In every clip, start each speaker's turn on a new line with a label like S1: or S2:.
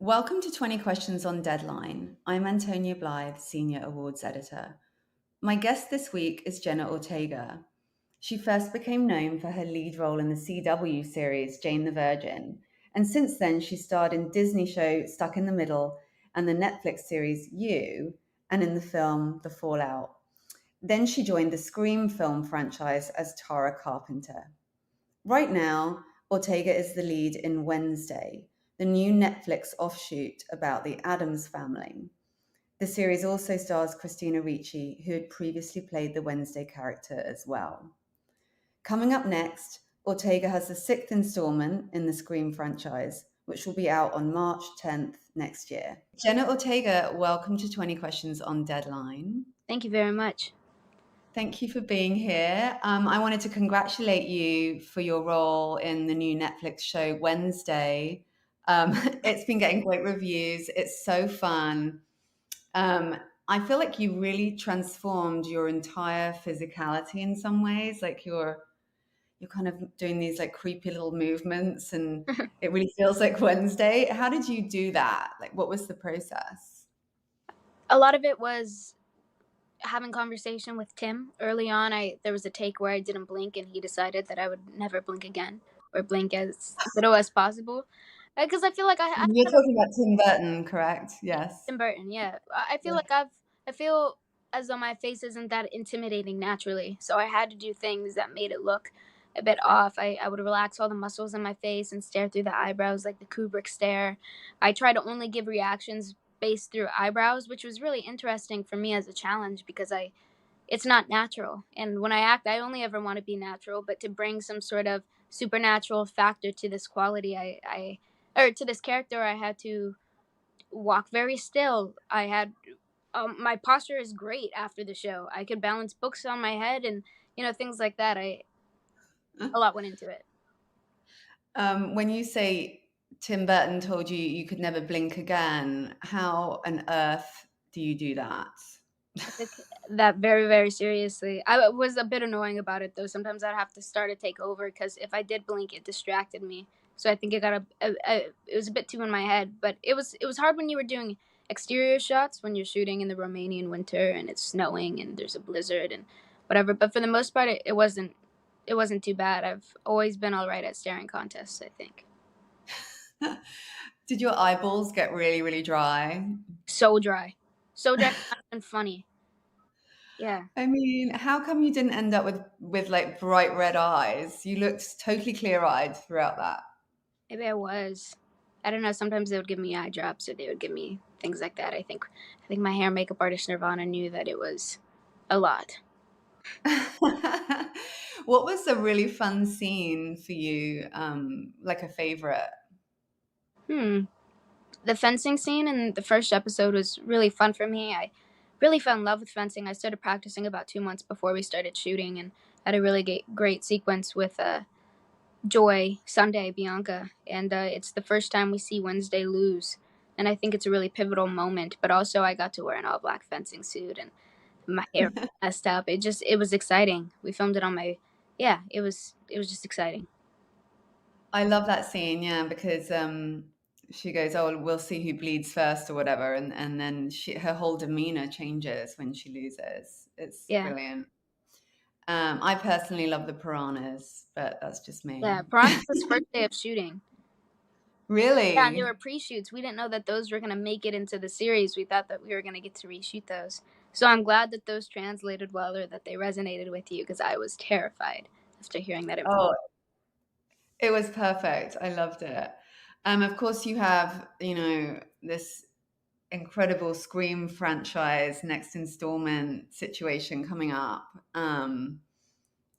S1: Welcome to 20 Questions on Deadline. I'm Antonia Blythe, Senior Awards Editor. My guest this week is Jenna Ortega. She first became known for her lead role in the CW series Jane the Virgin, and since then she starred in Disney show Stuck in the Middle and the Netflix series You, and in the film The Fallout. Then she joined the Scream film franchise as Tara Carpenter. Right now, Ortega is the lead in Wednesday, the new Netflix offshoot about the Addams family. The series also stars Christina Ricci, who had previously played the Wednesday character as well. Coming up next, Ortega has the sixth installment in the Scream franchise, which will be out on March 10th next year. Jenna Ortega, welcome to 20 Questions on Deadline.
S2: Thank you very much.
S1: Thank you for being here. I wanted to congratulate you for your role in the new Netflix show Wednesday. It's been getting great reviews. It's so fun. I feel like you really transformed your entire physicality in some ways. Like you're kind of doing these like creepy little movements, and it really feels like Wednesday. How did you do that? Like, what was the process?
S2: A lot of it was having conversation with Tim early on. There was a take where I didn't blink, and he decided that I would never blink again or blink as little as possible. Because I feel like I
S1: You're talking about Tim Burton, correct? Yes.
S2: Tim Burton, yeah. I feel
S1: Yeah.
S2: like I feel as though my face isn't that intimidating naturally, so I had to do things that made it look a bit off. I would relax all the muscles in my face and stare through the eyebrows like the Kubrick stare. I try to only give reactions based through eyebrows, which was really interesting for me as a challenge because it's not natural. And when I act, I only ever want to be natural, but to bring some sort of supernatural factor to this quality, or to this character, I had to walk very still. I had my posture is great after the show. I could balance books on my head and things like that. A lot went into it.
S1: When you say Tim Burton told you you could never blink again, how on earth do you do that?
S2: I took that very, very seriously. I was a bit annoying about it though. Sometimes I'd have to start a take over because if I did blink, it distracted me. So I think it got it was a bit too in my head. But it was hard when you were doing exterior shots when you're shooting in the Romanian winter and it's snowing and there's a blizzard and whatever. But for the most part, it wasn't too bad. I've always been all right at staring contests, I think.
S1: Did your eyeballs get really, really dry?
S2: So dry, so dry, not even funny. Yeah.
S1: I mean, how come you didn't end up with like bright red eyes? You looked totally clear-eyed throughout that.
S2: Maybe I was. I don't know. Sometimes they would give me eye drops, or they would give me things like that. I think my hair and makeup artist Nirvana knew that it was a lot.
S1: What was a really fun scene for you? Like a favorite?
S2: Hmm. The fencing scene in the first episode was really fun for me. I really fell in love with fencing. I started practicing about 2 months before we started shooting, and had a really great sequence with Joy, Sunday, Bianca, and it's the first time we see Wednesday lose. And I think it's a really pivotal moment. But also, I got to wear an all black fencing suit, and my hair messed up. It was exciting. We filmed it on my yeah. It was just exciting.
S1: I love that scene, yeah, because she goes, "Oh, we'll see who bleeds first," or whatever, and then her whole demeanor changes when she loses. It's
S2: Yeah,
S1: brilliant. I personally love the piranhas, but that's just
S2: yeah.
S1: me.
S2: Piranha's first day of shooting. Yeah, and they
S1: Really?
S2: were pre-shoots. We didn't know that those were gonna make it into the series. We thought that we were gonna get to reshoot those. So I'm glad that those translated well, or that they resonated with you, because I was terrified after hearing that information.
S1: Oh, it was perfect. I loved it. Of course, you have, this incredible Scream franchise next installment situation coming up. And,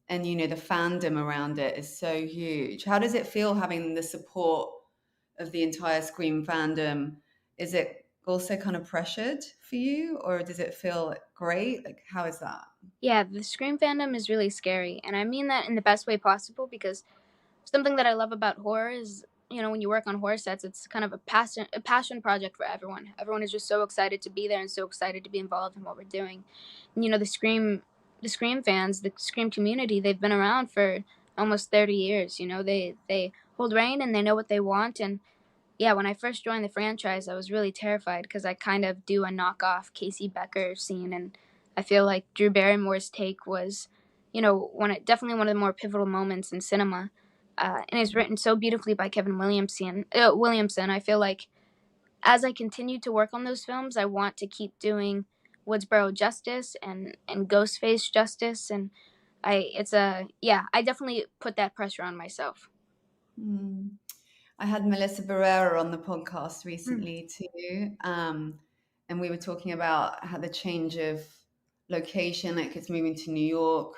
S1: the fandom around it is so huge. How does it feel having the support of the entire Scream fandom? Is it also kind of pressured for you, or does it feel great? Like, how is that?
S2: Yeah, the Scream fandom is really scary, and I mean that in the best way possible, because something that I love about horror is, when you work on horror sets, it's kind of a passion project for everyone. Everyone is just so excited to be there and so excited to be involved in what we're doing. And the Scream fans, the Scream community, they've been around for almost 30 years. They hold reign and they know what they want, and yeah, when I first joined the franchise, I was really terrified because I kind of do a knockoff Casey Becker scene, and I feel like Drew Barrymore's take was, definitely one of the more pivotal moments in cinema, and it's written so beautifully by Kevin Williamson. Williamson, I feel like as I continue to work on those films, I want to keep doing Woodsboro justice and Ghostface justice, and I definitely put that pressure on myself.
S1: Hmm. I had Melissa Barrera on the podcast
S2: Mm.
S1: recently too, and we were talking about how the change of location, like it's moving to New York,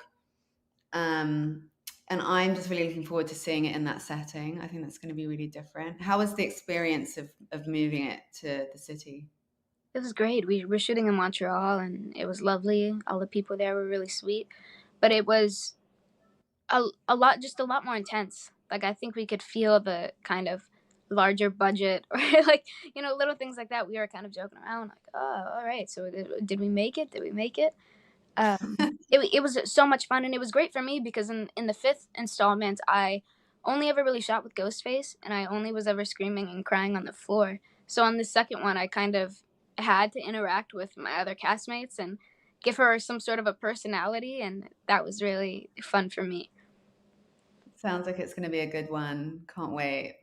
S1: um, and I'm just really looking forward to seeing it in that setting. I think that's going to be really different. How was the experience of moving it to the city?
S2: It was great. We were shooting in Montreal, and it was lovely. All the people there were really sweet, but it was just a lot more intense. Like I think we could feel the kind of larger budget or like little things like that. We were kind of joking around, like, oh, all right, so did we make it? Did we make it? It was so much fun, and it was great for me because in the fifth installment, I only ever really shot with Ghostface, and I only was ever screaming and crying on the floor. So on the second one, I kind of had to interact with my other castmates and give her some sort of a personality, and that was really fun for me.
S1: Sounds like it's going to be a good one. Can't wait.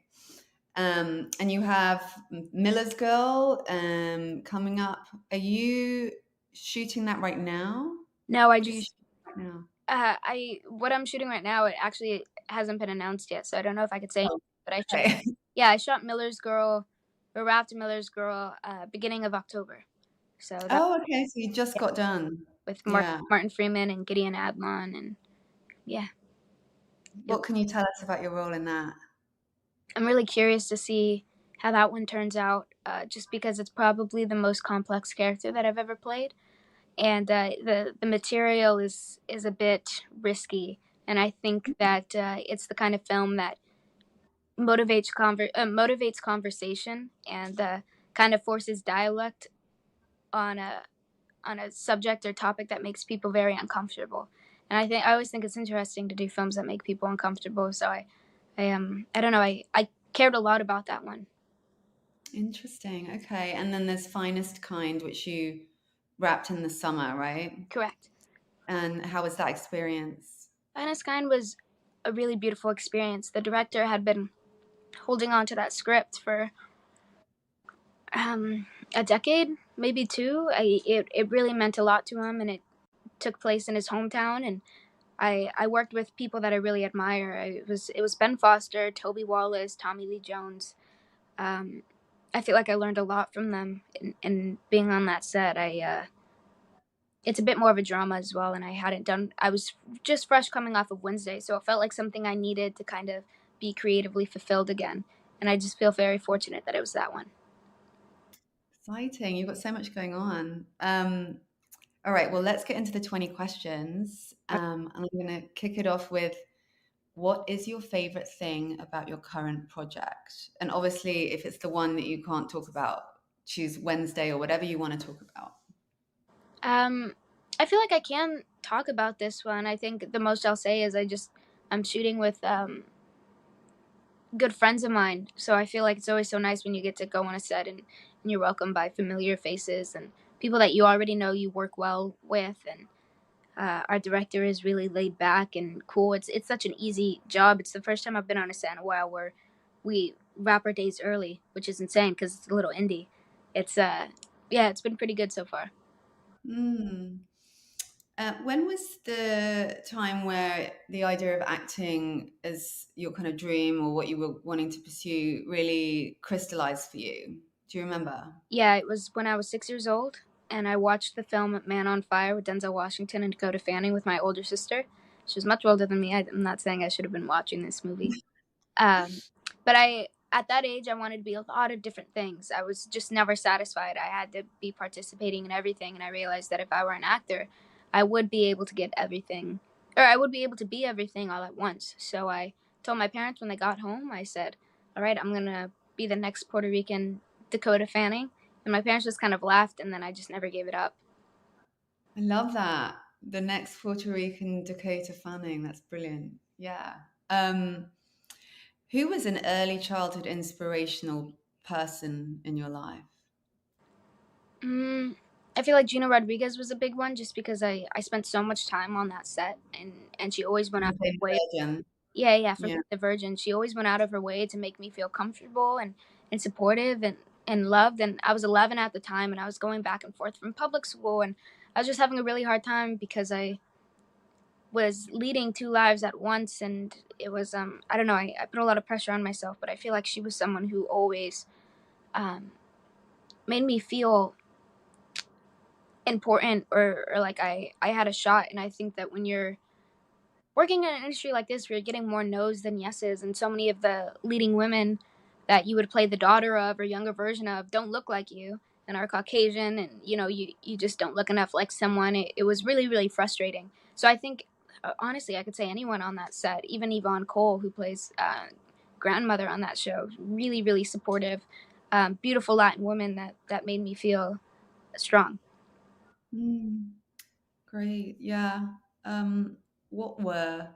S1: And you have Miller's Girl coming up. Are you shooting that right now?
S2: No, I
S1: What are you
S2: just
S1: shooting right now?
S2: I what I'm shooting right now. It actually hasn't been announced yet, so I don't know if I could say.
S1: Oh,
S2: But
S1: okay.
S2: I shot Miller's Girl, or wrapped Miller's Girl, beginning of October. So that
S1: Oh, okay. So you just
S2: yeah,
S1: got done.
S2: with
S1: Yeah.
S2: Martin Freeman and Gideon Adlon, and yeah, it,
S1: What can you tell us about your role in that?
S2: I'm really curious to see how that one turns out. Just because it's probably the most complex character that I've ever played, and the material is a bit risky. And I think that it's the kind of film that motivates conversation and kind of forces dialect on a subject or topic that makes people very uncomfortable. And I always think it's interesting to do films that make people uncomfortable. So I don't know, I cared a lot about that one.
S1: Interesting. Okay. And then there's Finest Kind, which you wrapped in the summer, right?
S2: Correct.
S1: And how was that experience?
S2: Finest Kind was a really beautiful experience. The director had been holding on to that script for a decade, maybe two. It really meant a lot to him, and it took place in his hometown. And I worked with people that I really admire. It was Ben Foster, Toby Wallace, Tommy Lee Jones. Um, I feel like I learned a lot from them, and being on that set. It's a bit more of a drama as well, and I was just fresh coming off of Wednesday, so it felt like something I needed to kind of be creatively fulfilled again. And I just feel very fortunate that it was that one.
S1: Exciting. You've got so much going on. All right. Well, let's get into the 20 questions. And I'm going to kick it off with what is your favorite thing about your current project? And obviously, if it's the one that you can't talk about, choose Wednesday or whatever you want to talk about.
S2: Um, I feel like I can talk about this one. I think the most I'll say is I'm shooting with good friends of mine, so I feel like it's always so nice when you get to go on a set and you're welcomed by familiar faces and people that you already know you work well with. And our director is really laid back and cool. It's such an easy job. It's the first time I've been on a set in a while where we wrap our days early, which is insane because it's a little indie. It's yeah, it's been pretty good so far.
S1: Hmm. When was the time where the idea of acting as your kind of dream or what you were wanting to pursue really crystallized for you? Do you remember?
S2: Yeah, it was when I was 6 years old, and I watched the film Man on Fire with Denzel Washington and Dakota Fanning with my older sister. She was much older than me. I'm not saying I should have been watching this movie. Um, but at that age, I wanted to be a lot of different things. I was just never satisfied. I had to be participating in everything, and I realized that if I were an actor, I would be able to get everything, or I would be able to be everything all at once. So I told my parents when they got home, I said, "All right, I'm gonna be the next Puerto Rican Dakota Fanning," and my parents just kind of laughed, and then I just never gave it up.
S1: I love that. The next Puerto Rican Dakota Fanning. That's brilliant. Yeah. Who was an early childhood inspirational person in your life?
S2: Mm, I feel like Gina Rodriguez was a big one just because I spent so much time on that set, and she always went out
S1: You
S2: of
S1: played
S2: her way.
S1: Virgin.
S2: Yeah, yeah, for
S1: Yeah.
S2: Being the Virgin. She always went out of her way to make me feel comfortable and supportive and loved. And I was 11 at the time, and I was going back and forth from public school, and I was just having a really hard time because I was leading two lives at once, and it was I don't know, I put a lot of pressure on myself, but I feel like she was someone who always um, made me feel important, or like I had a shot. And I think that when you're working in an industry like this where you're getting more no's than yeses, and so many of the leading women that you would play the daughter of or younger version of don't look like you and are Caucasian, and you just don't look enough like someone. It was really really frustrating. So I think honestly I could say anyone on that set, even Yvonne Cole, who plays grandmother on that show, really really supportive, beautiful Latin woman that made me feel strong.
S1: Mm, great. Yeah. What were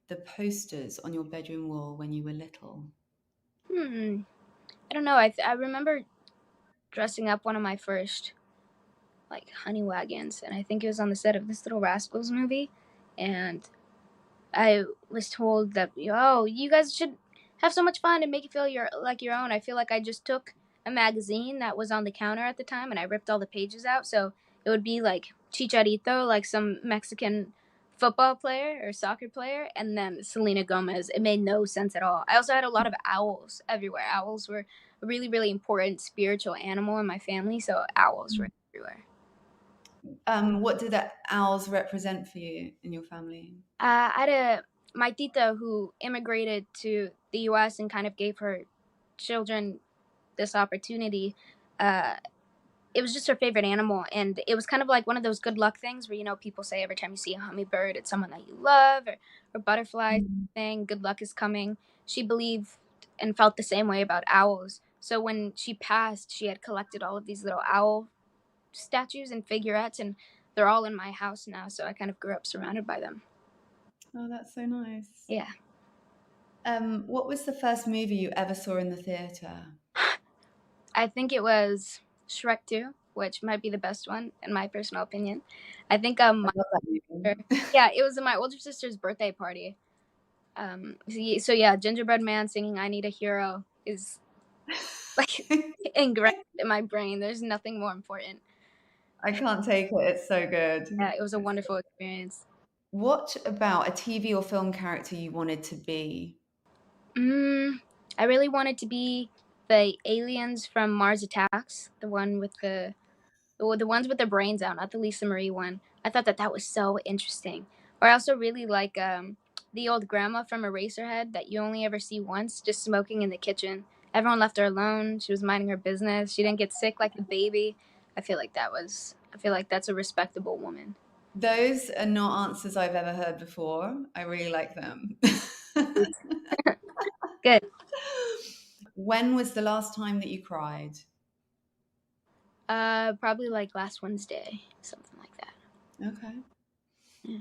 S1: the posters on your bedroom wall when you were little?
S2: hmm I don't know. I remember dressing up one of my first like honey wagons, and I think it was on the set of this Little Rascals movie. And I was told that, oh, you guys should have so much fun and make it feel your own. I feel like I just took a magazine that was on the counter at the time and I ripped all the pages out, so it would be like Chicharito, like some Mexican football player or soccer player, and then Selena Gomez. It made no sense at all. I also had a lot of owls everywhere. Owls were a really really important spiritual animal in my family, so owls were everywhere.
S1: What did the owls represent for you in your family?
S2: I had my tita who immigrated to the U.S. and kind of gave her children this opportunity. Uh, it was just her favorite animal, and it was kind of like one of those good luck things where people say every time you see a hummingbird, it's someone that you love, or butterflies
S1: Mm.
S2: saying good luck is coming. She believed and felt the same way about owls. So when she passed, she had collected all of these little owl statues and figurettes, and they're all in my house now. So I kind of grew up surrounded by them.
S1: Oh, that's so nice.
S2: Yeah.
S1: What was the first movie you ever saw in the theater?
S2: I think it was Shrek 2, which might be the best one in my personal opinion. I think
S1: I love that movie.
S2: yeah, it was my older sister's birthday party. So yeah, Gingerbread Man singing "I Need a Hero" is like ingrained in my brain. There's nothing more important.
S1: I can't take it. It's so good.
S2: Yeah, it was a
S1: It's
S2: wonderful experience.
S1: What about a TV or film character you wanted to be?
S2: Mm, I really wanted to be the aliens from Mars Attacks, the one with the ones with the brains out, not the Lisa Marie one. I thought that was so interesting. Or I also really like the old grandma from Eraserhead that you only ever see once, just smoking in the kitchen. Everyone left her alone. She was minding her business. She didn't get sick like the baby. I feel like that's a respectable woman.
S1: Those are not answers I've ever heard before. I really like them.
S2: Good.
S1: When was the last time that you cried?
S2: Probably like last Wednesday, something like that.
S1: Okay.
S2: Yeah.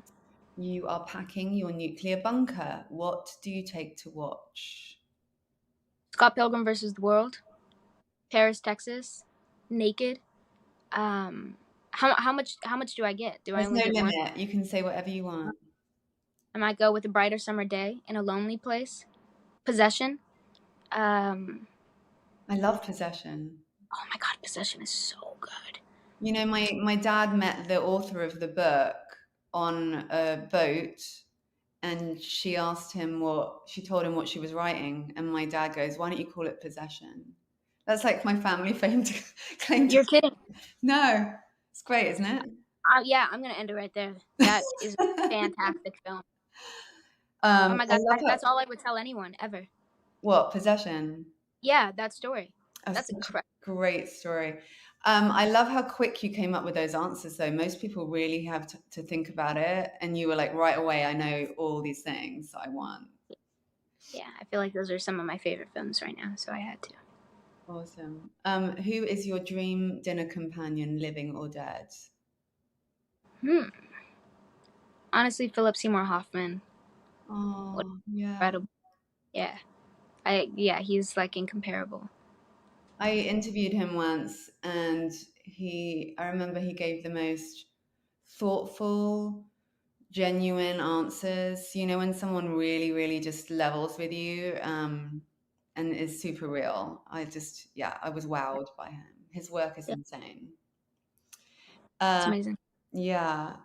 S1: You are packing your nuclear bunker. What do you take to watch?
S2: Scott Pilgrim versus the World, Paris, Texas, naked. How much do I get? Do I
S1: There's
S2: only
S1: no
S2: get one?
S1: limit. You can say whatever you want.
S2: I might go with a brighter summer day in a lonely place. Possession. Um,
S1: I love Possession.
S2: oh my god, Possession is so good.
S1: You know, my dad met the author of the book on a boat, and she told him what she was writing, and my dad goes, "Why don't you call it Possession?" That's like my family claim to.
S2: You're kidding.
S1: No, it's great, isn't it?
S2: Yeah, I'm gonna end it right there. That is a fantastic film. Oh my
S1: I
S2: god,
S1: love her.
S2: that's all I would tell anyone ever.
S1: What Possession?
S2: Yeah, that story.
S1: Oh,
S2: That's
S1: such a
S2: incredible.
S1: great story. I love how quick you came up with those answers, though. Most people really have to think about it, and you were like, right away, I know all these things I want.
S2: Yeah, I feel like those are some of my favorite films right now, so I had to.
S1: Awesome. Who is your dream dinner companion, living or dead?
S2: Hmm. Honestly, Philip Seymour Hoffman. What
S1: Oh, yeah.
S2: incredible. Yeah. He's like incomparable.
S1: I interviewed him once, and I remember he gave the most thoughtful, genuine answers. You know, when someone really, really just levels with you, and is super real. Yeah, I was wowed by him. His work is
S2: Yeah,
S1: insane.
S2: it's
S1: Um,
S2: amazing.
S1: yeah.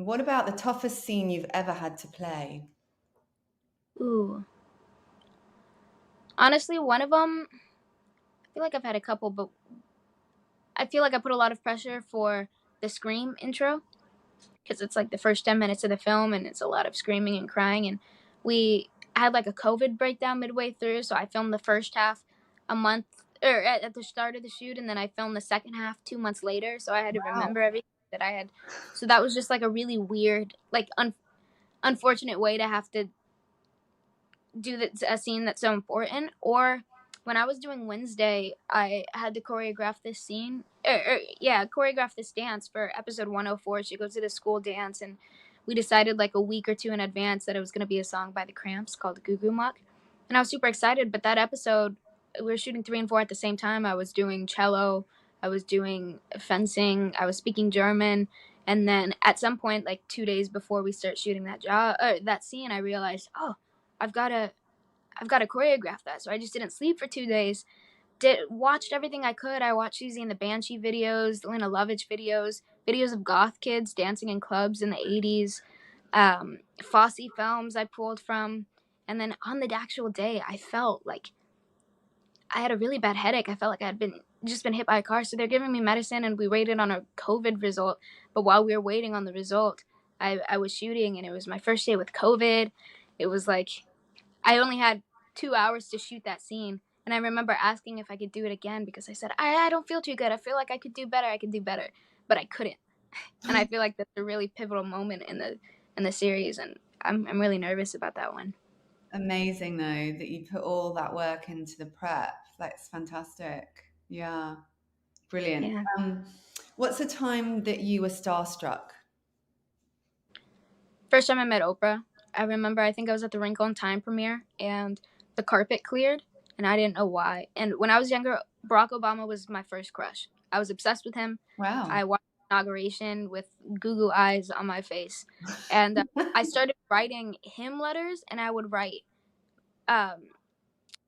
S1: What about the toughest scene you've ever had to play?
S2: Ooh, honestly, one of them. I feel like I've had a couple, but I feel like I put a lot of pressure for the Scream intro because it's like the first 10 minutes of the film, and it's a lot of screaming and crying. And we had like a COVID breakdown midway through, so I filmed the first half a month or at the start of the shoot, and then I filmed the second half 2 months later. So I had to
S1: Wow.
S2: remember everything that I had. So that was just like a really weird, like unfortunate way to have to do a scene that's so important. Or when I was doing Wednesday, I had to choreograph this scene. Yeah, choreograph this dance for episode 104. She goes to the school dance, and we decided like a week or two in advance that it was going to be a song by the Cramps called Goo Goo Muck. And I was super excited. But that episode, we were shooting 3 and 4 at the same time. I was doing cello, I was doing fencing, I was speaking German. And then at some point, like 2 days before we start shooting that scene, I realized, oh, I've got to I've got to choreograph that. So I just didn't sleep for 2 days. Watched everything I could. I watched Susie and the Banshee videos, Lena Lovitch videos, videos of goth kids dancing in clubs in the 80s, Fosse films I pulled from. And then on the actual day, I felt like I had a really bad headache. I felt like I had been hit by a car. So they're giving me medicine, and we waited on a COVID result. But while we were waiting on the result, I was shooting, and it was my first day with COVID. It was like I only had 2 hours to shoot that scene. And I remember asking if I could do it again because I said, I don't feel too good. I feel like I could do better. I could do better. But I couldn't. And I feel like that's a really pivotal moment in the series, and I'm really nervous about that one.
S1: Amazing though that you put all that work into the prep. That's fantastic. Yeah, brilliant.
S2: Yeah.
S1: What's the time that you were starstruck?
S2: First time I met Oprah, I remember I think I was at the Wrinkle in Time premiere, and the carpet cleared, and I didn't know why. And when I was younger, Barack Obama was my first crush. I was obsessed with him.
S1: Wow.
S2: I watched the inauguration with Google eyes on my face, and I started writing him letters, and I would write um,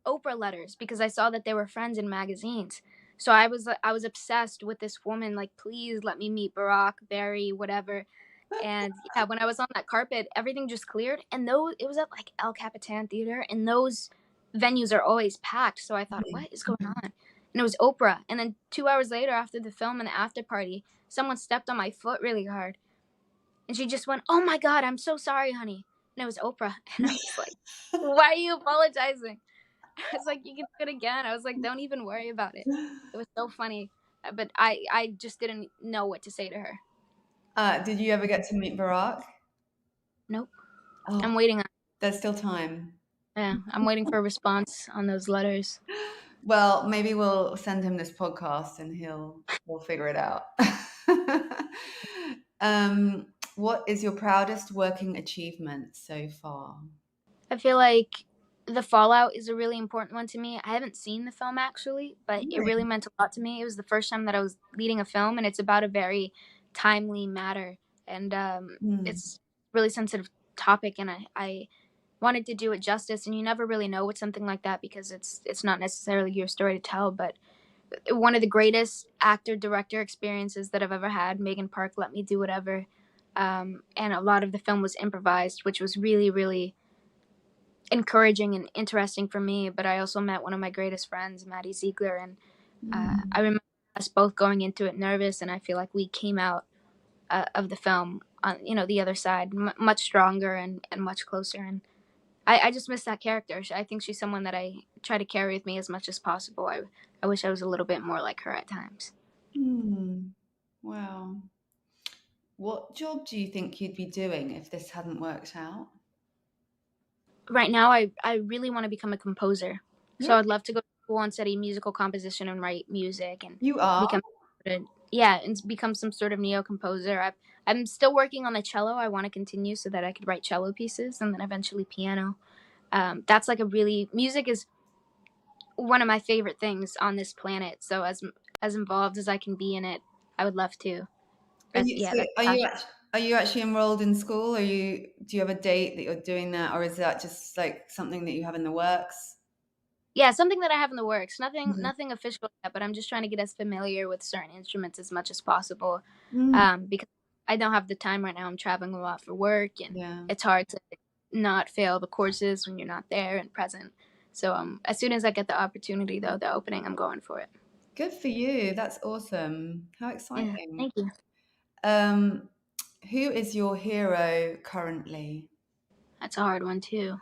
S2: Oprah letters because I saw that they were friends in magazines. So I was obsessed with this woman. Like, please let me meet Barack, Barry, whatever. And yeah, when I was on that carpet, everything just cleared. And though it was at like El Capitan Theater, and those venues are always packed. So I thought, what is going on? And it was Oprah. And then 2 hours later, after the film and the after party, someone stepped on my foot really hard, and she just went, "Oh my God, I'm so sorry, honey." And it was Oprah, and I was like, "Why are you apologizing?" I was like, "You can do it again." I was like, "Don't even worry about it." It was so funny, but I just didn't know what to say to her.
S1: Did you ever get to meet Barack?
S2: Nope.
S1: Oh,
S2: I'm waiting on.
S1: there's still time.
S2: Yeah, I'm waiting for a response on those letters.
S1: Well, maybe we'll send him this podcast and he'll figure it out. What is your proudest working achievement so far?
S2: I feel like the fallout is a really important one to me. I haven't seen the film actually, but it really
S1: Really?
S2: meant a lot to me. It was the first time that I was leading a film, and it's about a very timely matter, and
S1: Hmm.
S2: it's a really sensitive topic, and I wanted to do it justice. And you never really know with something like that because it's not necessarily your story to tell. But one of the greatest actor director experiences that I've ever had. Megan Park let me do whatever, and a lot of the film was improvised, which was really really encouraging and interesting for me. But I also met one of my greatest friends, Maddie Ziegler, and I
S1: Hmm.
S2: remember us both going into it nervous, and I feel like we came out of the film on the other side much stronger and much closer. And I just miss that character. I think she's someone that I try to carry with me as much as possible. I wish I was a little bit more like her at times.
S1: Hmm. Wow. What job do you think you'd be doing if this hadn't worked out?
S2: Right now, I really want to become a composer. So
S1: Really?
S2: I'd love to go to school and study musical composition and write music and
S1: You are?
S2: become yeah, and become some sort of neo composer. I'm still working on the cello. I want to continue so that I could write cello pieces and then eventually piano. That's like a really music is one of my favorite things on this planet. So as involved as I can be in it, I would love to.
S1: Are
S2: That's
S1: you,
S2: yeah,
S1: so
S2: that's passion.
S1: are you actually enrolled in school? Do you have a date that you're doing that, or is that just like something that you have in the works?
S2: Yeah, something that I have in the works.
S1: Mhm.
S2: Nothing official yet, but I'm just trying to get as familiar with certain instruments as much as possible.
S1: Mm,
S2: Because I don't have the time right now. I'm traveling a lot for work, and
S1: yeah.
S2: it's hard to not fail the courses when you're not there and present. So as soon as I get the opportunity, though, the opening, I'm going for it.
S1: Good for you. That's awesome. How
S2: Yeah,
S1: exciting.
S2: thank you.
S1: Um, who is your hero currently?
S2: That's a hard one too.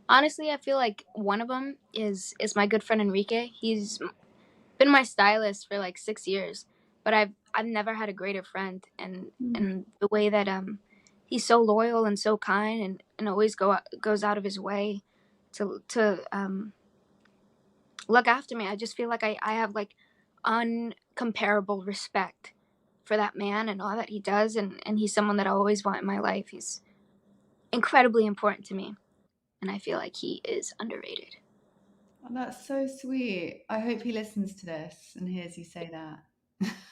S2: Honestly, I feel like one of them is my good friend Enrique. He's been my stylist for like 6 years, but I've never had a greater friend,
S1: Mm.
S2: and the way that he's so loyal and so kind, and always goes out of his way to look after me. I just feel like I have like uncomparable respect for that man and all that he does, and he's someone that I always want in my life. He's incredibly important to me, and I feel like he is underrated.
S1: Oh, that's so sweet. I hope he listens to this and hears you say that.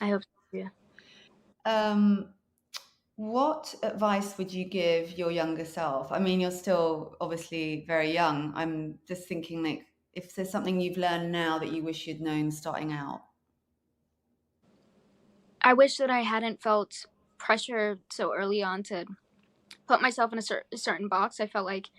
S2: I hope so too.
S1: Um, what advice would you give your younger self? I mean, you're still obviously very young. I'm just thinking, like, if there's something you've learned now that you wish you'd known starting out.
S2: I wish that I hadn't felt pressure so early on to put myself in a certain box. I felt like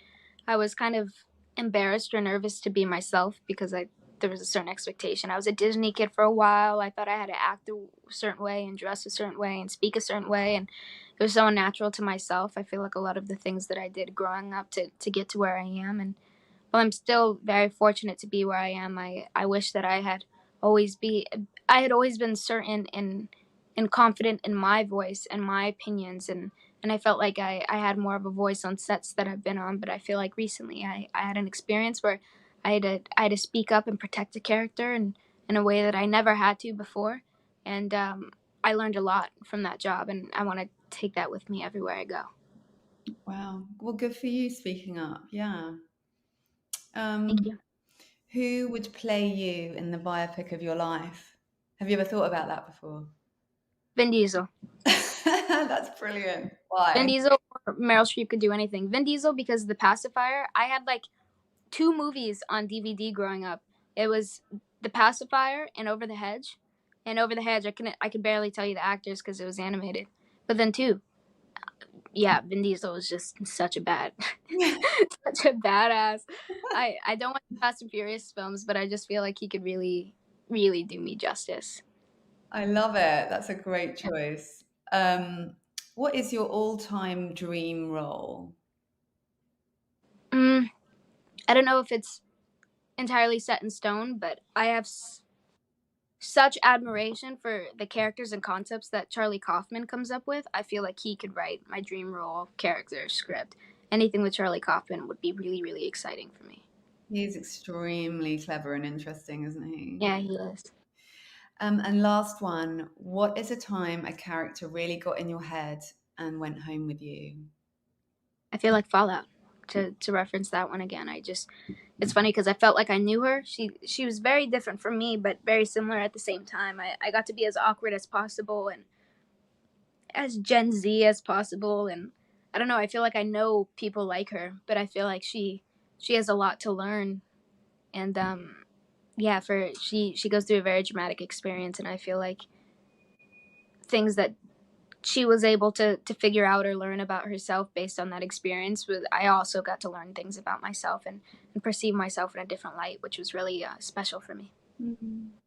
S2: I was kind of embarrassed or nervous to be myself because there was a certain expectation. I was a Disney kid for a while. I thought I had to act a certain way and dress a certain way and speak a certain way, and it was so unnatural to myself. I feel like a lot of the things that I did growing up to get to where I am, and well, I'm still very fortunate to be where I am. I wish that I had always been certain and confident in my voice and my opinions, and I felt like I had more of a voice on sets that I've been on. But I feel like recently I had an experience where I had to speak up and protect a character in a way that I never had to before, and I learned a lot from that job, and I want to take that with me everywhere I go.
S1: Wow. Well, good for you speaking up. Yeah.
S2: Thank
S1: Um,
S2: you.
S1: who would play you in the biopic of your life? Have you ever thought about that before?
S2: Vin Diesel.
S1: That's brilliant.
S2: Vin
S1: Why?
S2: Diesel or Meryl Streep could do anything. Vin Diesel because The Pacifier. I had like two movies on DVD growing up. It was The Pacifier and Over the Hedge. And Over the Hedge, I could barely tell you the actors because it was animated. But then two, yeah, Vin Diesel was just such a such a badass. I don't like Fast and Furious films, but I just feel like he could really do me justice.
S1: I love it. That's a great
S2: Yeah.
S1: choice. What is your all-time dream role?
S2: Mm, I don't know if it's entirely set in stone, but I have such admiration for the characters and concepts that Charlie Kaufman comes up with. I feel like he could write my dream role character script. Anything with Charlie Kaufman would be really exciting for me.
S1: He's extremely clever and interesting, isn't he?
S2: Yeah, he is.
S1: And last one, what is a time a character really got in your head and went home with you?
S2: I feel like Fallout. To reference that one again, it's funny because I felt like I knew her. She was very different from me, but very similar at the same time. I got to be as awkward as possible and as Gen Z as possible, and I don't know. I feel like I know people like her, but I feel like she has a lot to learn, and yeah, for she goes through a very dramatic experience, and I feel like things that she was able to figure out or learn about herself based on that experience was I also got to learn things about myself and perceive myself in a different light, which was really special for me.
S1: Mhm.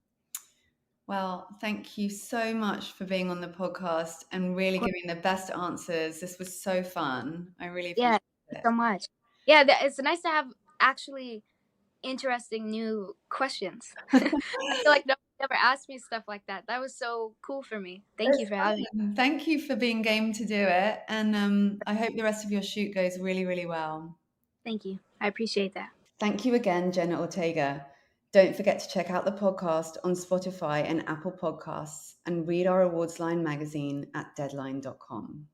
S1: Well, thank you so much for being on the podcast and really
S2: Cool.
S1: giving the best answers. This was so fun. I really
S2: Yeah,
S1: appreciate
S2: thank you
S1: it.
S2: so much. Yeah, it's nice to have actually interesting new questions. I feel like no one ever asked me stuff like that. That was so cool for me. Thank
S1: It's
S2: you for having me.
S1: fun. Thank you for being game to do it. And I hope the rest of your shoot goes really, really well.
S2: Thank you. I appreciate that.
S1: Thank you again, Jenna Ortega. Don't forget to check out the podcast on Spotify and Apple Podcasts and read our awards line magazine at deadline.com.